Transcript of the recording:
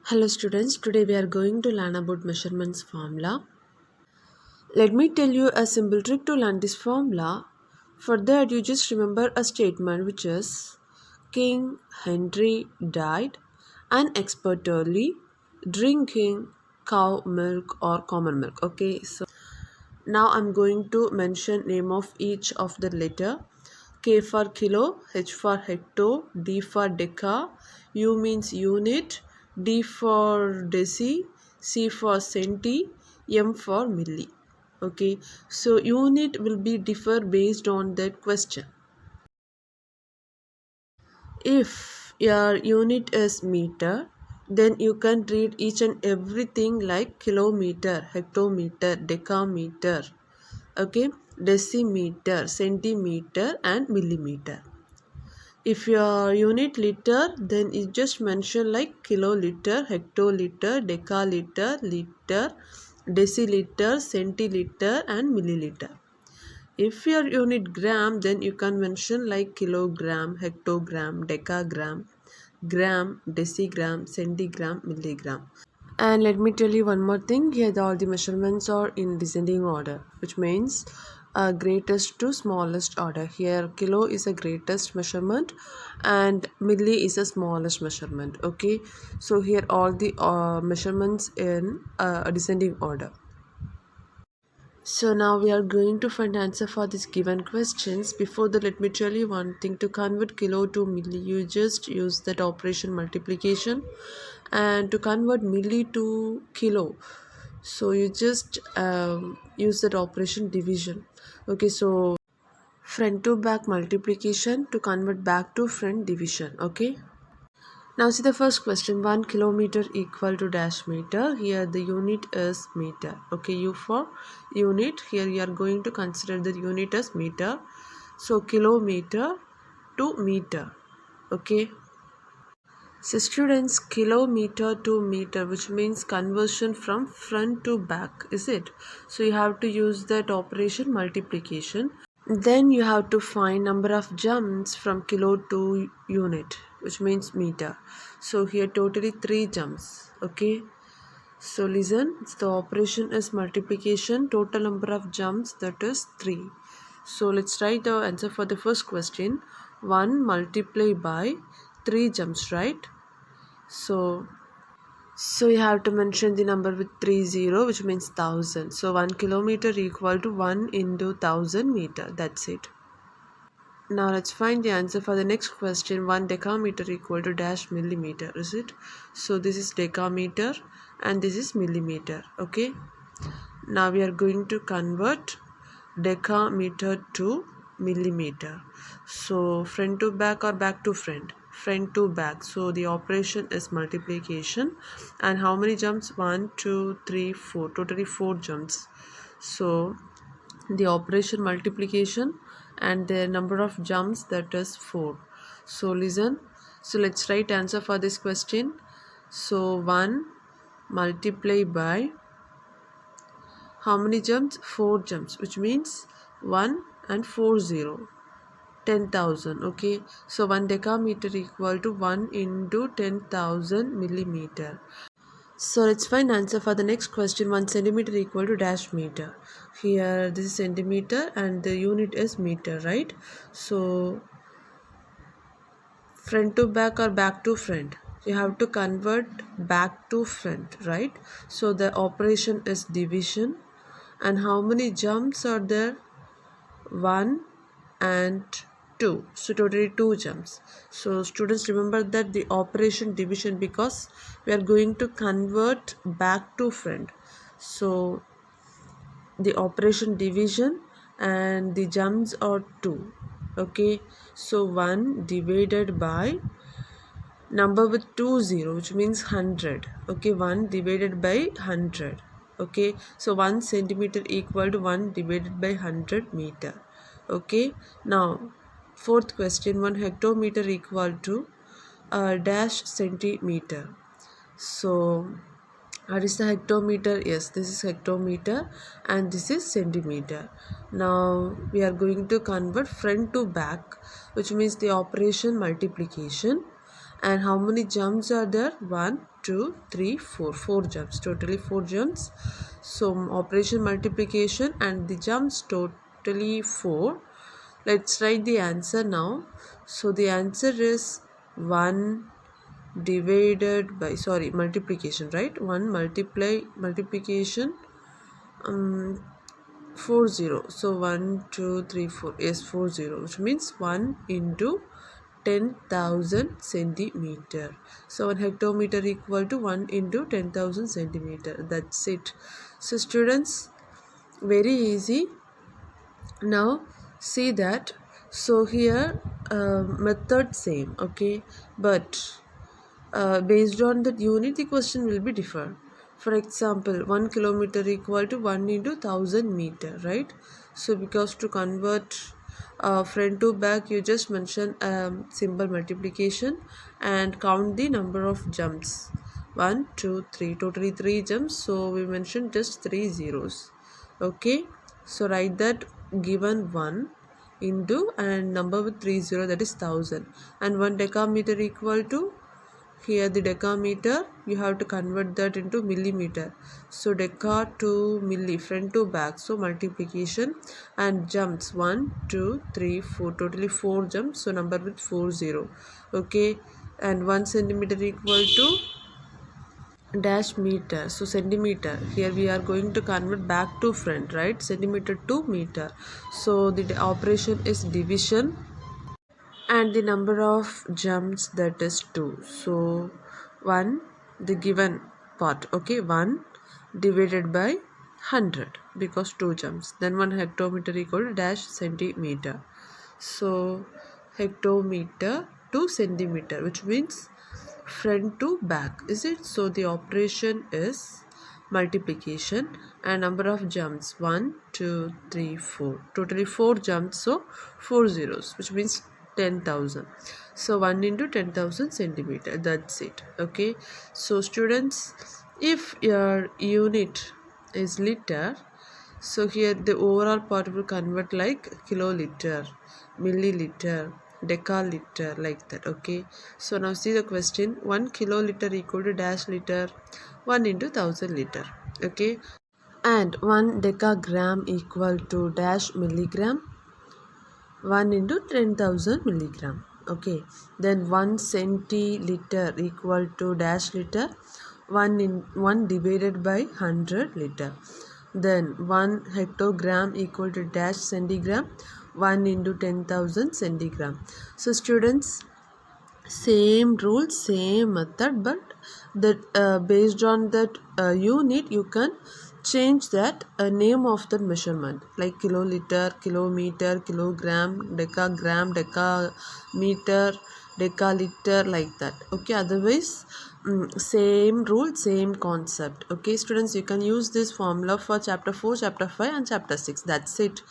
Hello students, today we are going to learn about measurements formula. Let me tell you a simple trick to learn this formula. For that you just remember a statement which is King Henry died unexpectedly drinking cow milk or common milk. Okay, so now I'm going to mention name of each of the letter. K for kilo, H for hecto, D for deca, U means unit, D for deci, C for centi, M for milli. Okay, so unit will be differ based on that question. If your unit is meter, then you can read each and everything like kilometer, hectometer, decameter, okay, decimeter, centimeter and millimeter. If your unit liter, then you just mention like kiloliter, hectoliter, decaliter, liter, deciliter, centiliter and milliliter. If your unit gram, then you can mention like kilogram, hectogram, decagram, gram, decigram, centigram, milligram. And let me tell you one more thing. Here all the measurements are in descending order, which means greatest to smallest order. Here kilo is a greatest measurement and milli is a smallest measurement. Okay, so here all the measurements in a descending order. So now we are going to find answer for these given questions. Before that, let me tell you one thing. To convert kilo to milli, you just use that operation multiplication, and to convert milli to kilo, so you just use that operation division. Okay, so front to back multiplication to convert back to front division. Okay. Now see the first question. 1 kilometer equal to dash meter. Here the unit is meter. Okay, U for unit. Here you are going to consider the unit as meter. So kilometer to meter. Okay. So students, kilometer to meter, which means conversion from front to back, is it? So you have to use that operation multiplication. Then you have to find number of jumps from kilo to unit, which means meter. So here totally 3 jumps. Okay. So listen, the operation is multiplication. Total number of jumps, that is 3. So let's write the answer for the first question. 1 multiplied by 3 jumps, right? So you have to mention the number with 30, which means 1000. So 1 kilometer equal to 1 into 1000 meter. That's it. Now let's find the answer for the next question. 1 decameter equal to dash millimeter, is it? So this is decameter and this is millimeter. Okay. Now we are going to convert decameter to millimeter. So front to back or back to front? Front to back. So the operation is multiplication. And how many jumps? 1, 2, 3, 4. Totally 4 jumps. So the operation multiplication and the number of jumps, that is 4. So listen. So let's write answer for this question. So 1 multiplied by how many jumps? 4 jumps, which means 1 and 4 0. 10,000. Okay, so 1 decameter equal to 1 into 10,000 millimeter. So let's find answer for the next question. 1 centimeter equal to dash meter. Here this is centimeter and the unit is meter, right? So front to back or back to front? You have to convert back to front, right? So the operation is division. And how many jumps are there? 1 and 2. So totally 2 jumps. So students, remember that the operation division, because we are going to convert back to front. So the operation division and the jumps are 2. Okay, so 1 divided by number with 20, which means 100. Okay, 1 divided by 100. Okay, so 1 centimeter equal to 1 divided by 100 meter. Okay, now fourth question. 1 hectometer equal to dash centimeter. So what is the hectometer? Yes, this is hectometer and this is centimeter. Now we are going to convert front to back, which means the operation multiplication. And how many jumps are there? 1, 2, 3, 4. 4 jumps. Totally 4 jumps. So operation multiplication and the jumps totally 4. Let's write the answer now. So the answer is 1 divided by, sorry, multiplication, right? 1 multiplication 40. So 1, 2, 3, 4. Yes, 40, which means 1 into 10,000 centimeter. So 1 hectometer equal to 1 into 10,000 centimeter. That's it. So students, very easy. Now see that. So here method same, okay, but based on that unit the question will be different. For example, 1 kilometer equal to 1 into 1000 meter, right? So because to convert front to back, you just mention simple multiplication and count the number of jumps. 1, 2, 3, totally 3 jumps, so we mentioned just 3 zeros. Okay, so write that given 1 into and number with 30, that is 1000, and 1 decameter equal to, here the decameter you have to convert that into millimeter, so deca to milli, front to back, so multiplication, and jumps 1, 2, 3, 4, totally 4 jumps, so number with 40. Okay, and 1 centimeter equal to dash meter, so centimeter, here we are going to convert back to front, right? Centimeter to meter, so the operation is division, and the number of jumps, that is 2. So 1, the given part, okay, 1 divided by 100 because 2 jumps, then 1 hectometer equal to dash centimeter, so hectometer to centimeter, which means front to back, is it? So the operation is multiplication and number of jumps 1, 2, 3, 4, totally 4 jumps, so 4 zeros, which means 10,000. So 1 into 10,000 centimeter, that's it. Okay, so students, if your unit is liter, so here the overall part will convert like kiloliter, milliliter, decaliter, like that. Okay, so now see the question. 1 kiloliter equal to dash liter, 1 into 1000 liter. Okay, and 1 decagram equal to dash milligram, 1 into 10,000 milligram. Okay, then 1 centiliter equal to dash liter, 1 divided by 100 liter. Then 1 hectogram equal to dash centigram, 1 into 10,000 centigram. So students, same rule, same method, but that based on that unit you can change that name of the measurement, like kiloliter, kilometer, kilogram, decagram, decameter, decaliter, like that. Okay, otherwise same rule, same concept. Okay students, you can use this formula for chapter 4, chapter 5 and chapter 6. That's it.